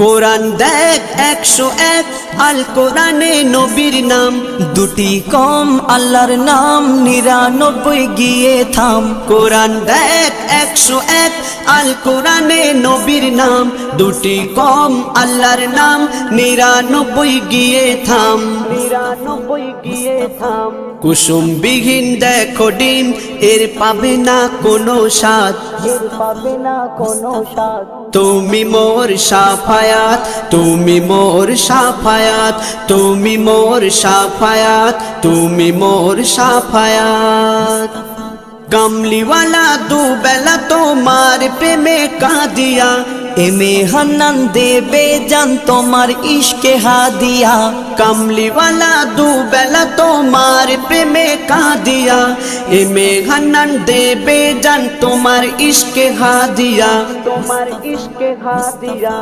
কোরআন দেখ 101 আল কোরআনে নবীর নাম, দুটি কম আল্লাহর নাম 99 গিয়ে থাম। কোরআন দেখ 101 আল কোরআনে নবীর নাম, দুটি কম আল্লাহর নাম 99 গিয়ে থাম। 99 গিয়ে থাম। কুসুম বিহীন দেখো ডিম, এর পাবে না কোনো স্বাদ, এর পাবে না কোনো স্বাদ। তুমি মোর শাফায়াত, তুমি মোর শাফায়াত, তুমি মোর শাফায়াত, তুমি মোর শাফায়াত। কামলিওয়ালা দুবেলা তোমার প্রেমে কাঁদিয়া, এমে হান্নান দেবে জান তোমার ইশকে হাদিয়া। কামলিওয়ালা দুবেলা তোমার প্রেমে কাঁদিয়া, এমে হান্নান দেবে জান তোমার ইশকে হাদিয়া, তোমার ইশকে হাদিয়া।